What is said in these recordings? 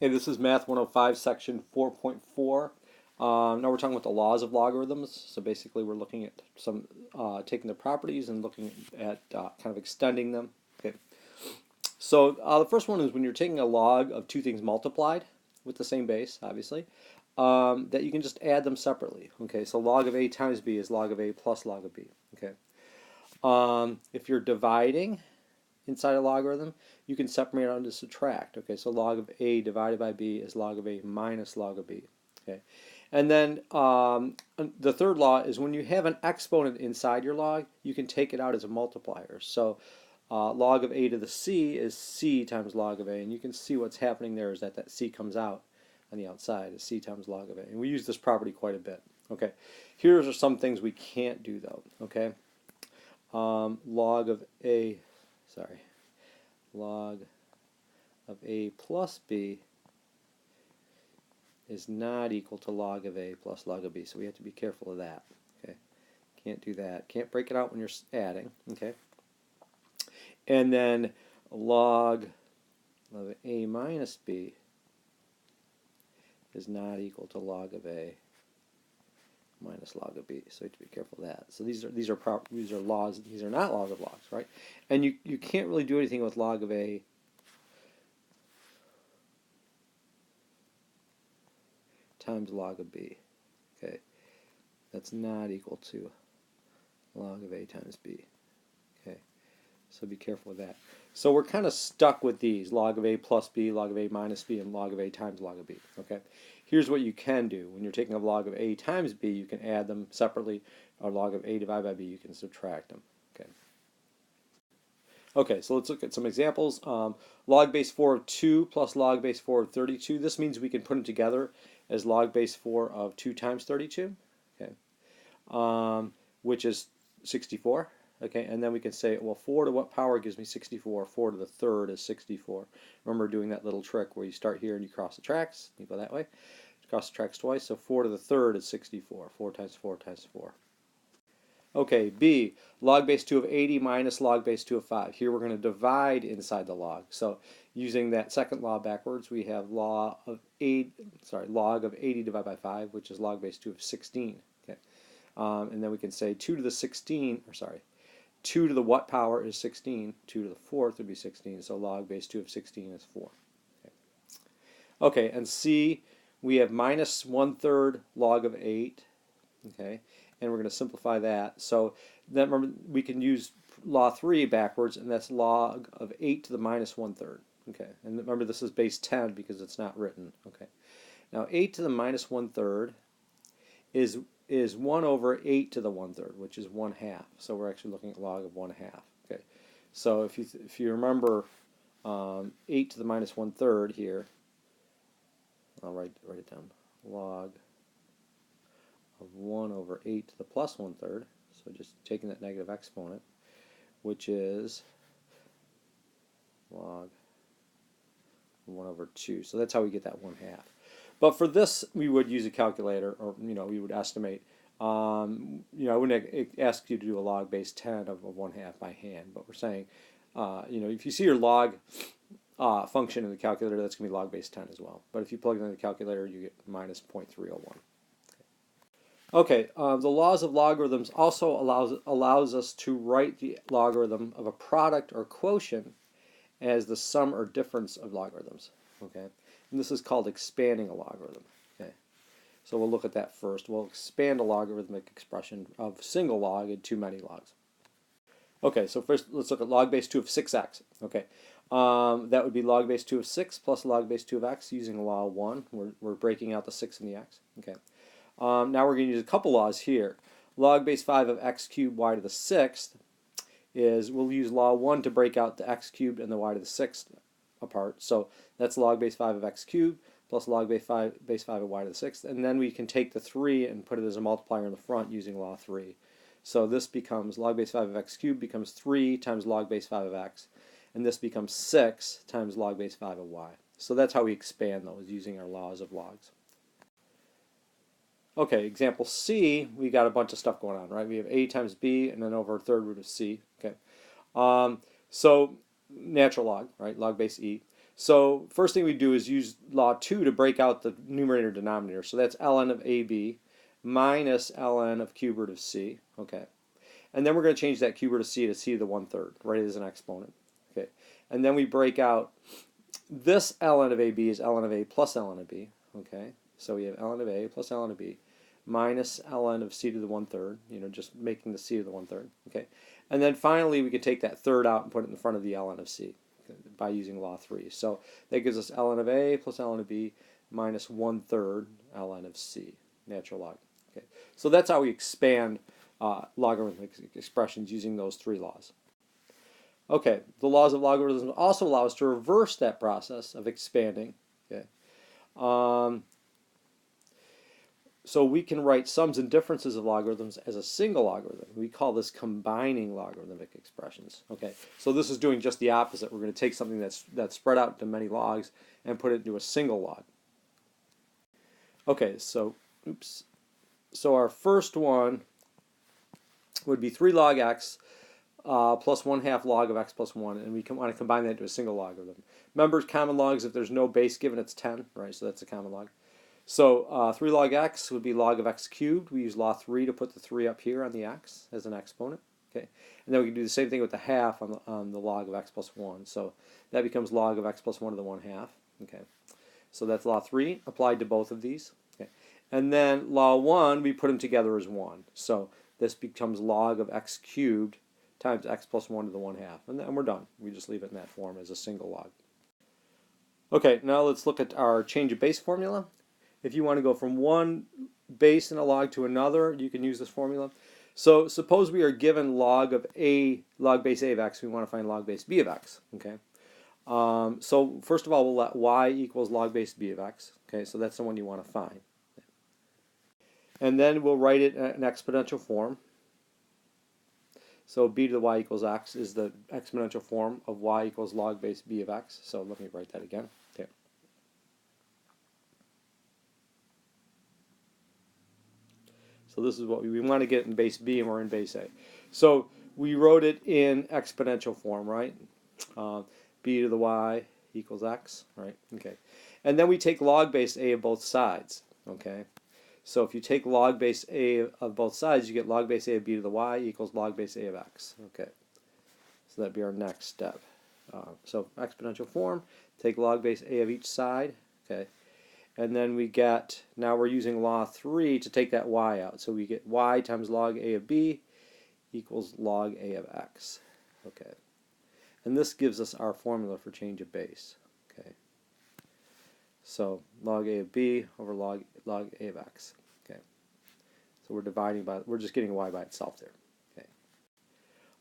Hey, this is Math 105, section 4.4. Now we're talking about the laws of logarithms. So basically we're looking at some, taking the properties and looking at kind of extending them. Okay. So the first one is when you're taking a log of two things multiplied with the same base, obviously, that you can just add them separately. Okay, so log of a times b is log of a plus log of b. Okay. If you're dividing inside a logarithm, you can separate it out into subtract. Okay, so log of a divided by b is log of a minus log of b. Okay, and then the third law is when you have an exponent inside your log, you can take it out as a multiplier. So log of a to the c is c times log of a, and you can see what's happening there is that that c comes out on the outside is c times log of a, and we use this property quite a bit. Okay, here are some things we can't do though. Okay, log of a log of a plus b is not equal to log of a plus log of b, so we have to be careful of that. Okay, can't do that. Can't break it out when you're adding. Okay, and then log of a minus b is not equal to log of a minus log of b, so you have to be careful of that. So these are laws. These are not laws of logs, right? And you can't really do anything with log of a times log of b. Okay, that's not equal to log of a times b. Okay, so be careful with that. So we're kind of stuck with these: log of a plus b, log of a minus b, and log of a times log of b. Okay, here's what you can do. When you're taking a log of a times b, you can add them separately, or log of a divided by b, you can subtract them. Okay. Okay, so let's look at some examples. Log base 4 of 2 plus log base 4 of 32. This means we can put them together as log base 4 of 2 times 32, okay, which is 64. Okay, and then we can say, well, 4 to what power gives me 64? 4 to the third is 64. Remember doing that little trick where you start here and you cross the tracks. You go that way. Cross the tracks twice, so 4 to the third is 64. 4 times 4 times 4. Okay, B, log base 2 of 80 minus log base 2 of 5. Here we're going to divide inside the log. So using that second law backwards, we have log of 80 divided by 5, which is log base 2 of 16. Okay, and then we can say 2 to the 16, 2 to the what power is 16? 2 to the fourth would be 16, so log base 2 of 16 is 4. Okay, and C, we have minus 1/3 log of 8. Okay, and we're going to simplify that. So then remember, we can use law 3 backwards, and that's log of 8 to the minus 1/3. Okay, and remember this is base 10 because it's not written. Okay, now 8 to the minus 1/3 is 1 over 8 to the 1/3, which is 1/2. So we're actually looking at log of 1/2. Okay, so if you remember 8 to the minus 1/3 here, I'll write it down. Log of 1 over 8 to the plus 1/3. So just taking that negative exponent, which is log 1 over 2. So that's how we get that 1/2. But for this, we would use a calculator, or we would estimate. I wouldn't ask you to do a log base 10 of 1/2 by hand, but we're saying, if you see your log function in the calculator, that's going to be log base 10 as well. But if you plug it in the calculator, you get minus 0.301. Okay, the laws of logarithms also allows us to write the logarithm of a product or quotient as the sum or difference of logarithms. Okay, and this is called expanding a logarithm. Okay, so we'll look at that first. We'll expand a logarithmic expression of single log into many logs. Okay, so first let's look at log base 2 of 6x. Okay, that would be log base 2 of 6 plus log base 2 of x using law 1. We're breaking out the 6 and the x. Okay. Now we're going to use a couple laws here. Log base 5 of x cubed y to the 6th is, we'll use law 1 to break out the x cubed and the y to the 6th apart. So that's log base 5 of x cubed plus log base 5 of y to the 6th. And then we can take the 3 and put it as a multiplier in the front using law 3. So this becomes log base 5 of x cubed becomes 3 times log base 5 of x. And this becomes 6 times log base 5 of y. So that's how we expand those using our laws of logs. Okay, example C, we got a bunch of stuff going on, right? We have a times b and then over a third root of c. Okay, so natural log, right? Log base e. So first thing we do is use law 2 to break out the numerator denominator. So that's ln of AB minus ln of cube root of C. Okay. And then we're going to change that cube root of C to C to the 1/3, right, as an exponent. Okay. And then we break out this ln of AB is ln of A plus ln of B. Okay. So we have ln of A plus ln of B minus ln of C to the 1/3, just making the C to the 1/3. Okay. And then finally we could take that third out and put it in front of the ln of C by using law 3. So that gives us ln of A plus ln of B minus 1/3 ln of C, natural log. Okay. So that's how we expand logarithmic expressions using those 3 laws. Okay, the laws of logarithms also allow us to reverse that process of expanding. Okay. So we can write sums and differences of logarithms as a single logarithm. We call this combining logarithmic expressions. Okay, so this is doing just the opposite. We're going to take something that's spread out into many logs and put it into a single log. Okay, so our first one would be 3 log x plus 1/2 log of x plus 1, and we want to combine that into a single logarithm. Remember, common logs, if there's no base given, it's 10, right? So that's a common log. So 3 log x would be log of x cubed. We use law 3 to put the 3 up here on the x as an exponent. Okay, and then we can do the same thing with the half on the log of x plus 1. So that becomes log of x plus 1 to the 1/2. Okay, so that's law 3 applied to both of these. Okay, and then law 1, we put them together as 1. So this becomes log of x cubed times x plus 1 to the 1/2. And then we're done. We just leave it in that form as a single log. Okay, now let's look at our change of base formula. If you want to go from one base in a log to another, you can use this formula. So suppose we are given log base A of x. We want to find log base B of x. Okay. So first of all, we'll let y equals log base B of x. Okay, so that's the one you want to find. And then we'll write it in an exponential form. So b to the y equals x is the exponential form of y equals log base B of x. So let me write that again. Okay. So this is what we want to get in base B, and we're in base A. So we wrote it in exponential form, right? B to the y equals x, right? Okay. And then we take log base A of both sides, okay? So if you take log base A of both sides, you get log base A of b to the y equals log base A of x, okay? So that'd be our next step. So exponential form, take log base A of each side, okay? And then we get, now we're using law 3 to take that y out. So we get y times log A of b equals log A of x. Okay. And this gives us our formula for change of base. Okay. So log A of b over log A of x. Okay. So we're just getting y by itself there. Okay.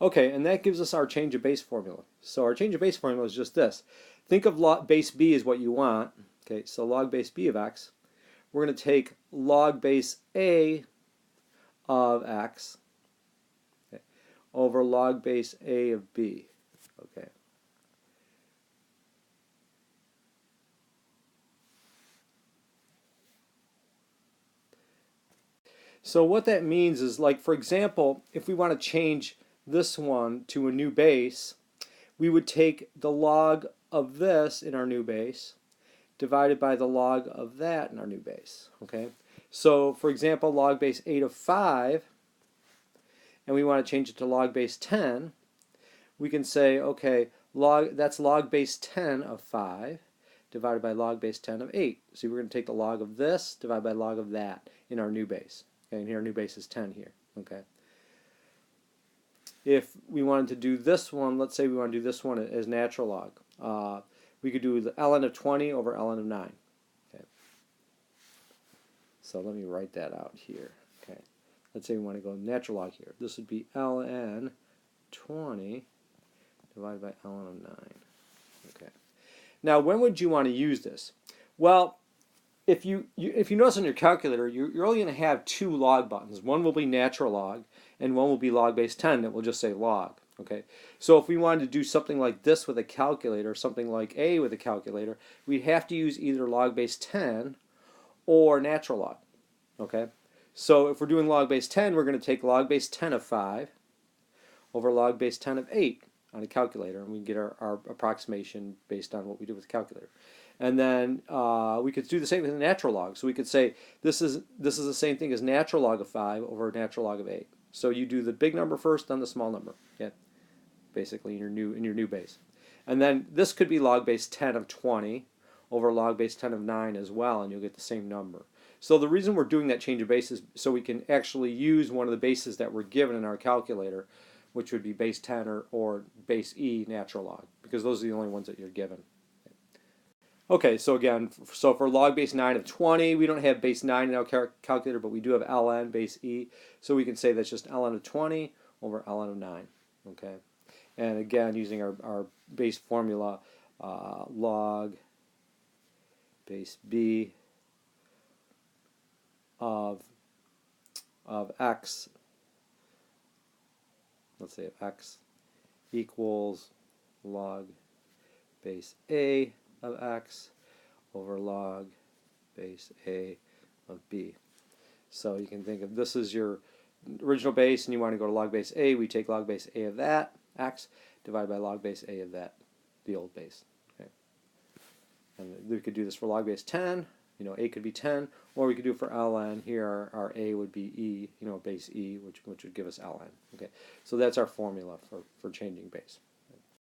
Okay, and that gives us our change of base formula. So our change of base formula is just this. Think of base b as what you want. Okay, so log base B of x, we're going to take log base A of x, okay, over log base A of b. Okay. So what that means is, like, for example, if we want to change this one to a new base, we would take the log of this in our new base divided by the log of that in our new base. Okay, so for example, log base 8 of 5, and we want to change it to log base 10, we can say, okay, that's log base 10 of 5 divided by log base 10 of 8. So we're going to take the log of this divided by log of that in our new base. Okay, and here our new base is 10 here. Okay. If we wanted to do this one, let's say we want to do this one as natural log. We could do the ln of 20 over ln of 9. Okay. So let me write that out here. Okay. Let's say we want to go natural log here. This would be ln 20 divided by ln of 9. Okay. Now, when would you want to use this? Well, if you notice on your calculator, you're only going to have 2 log buttons. One will be natural log, and one will be log base 10 that will just say log. Okay, so if we wanted to do something like this with a calculator, something like A with a calculator, we'd have to use either log base 10 or natural log. Okay, so if we're doing log base 10, we're going to take log base 10 of 5 over log base 10 of 8. on a calculator, and we can get our approximation based on what we did with the calculator. And then we could do the same with the natural log. So we could say this is the same thing as natural log of 5 over natural log of 8. So you do the big number first, then the small number. Okay, basically in your new base. And then this could be log base 10 of 20 over log base 10 of 9 as well, and you'll get the same number. So the reason we're doing that change of base is so we can actually use one of the bases that we're given in our calculator, which would be base 10 or base E natural log, because those are the only ones that you're given. Okay, so again, so for log base 9 of 20, we don't have base 9 in our calculator, but we do have ln base E, so we can say that's just ln of 20 over ln of 9. Okay, and again, using our base formula, log base B of x, let's say of x, equals log base A of x over log base A of b. So you can think of this as your original base, and you want to go to log base A. We take log base A of that, x, divided by log base A of that, the old base. Okay. And we could do this for log base 10. You know, A could be 10, or we could do it for ln. Here our A would be E, you know, base E, which would give us ln. Okay, so that's our formula for changing base.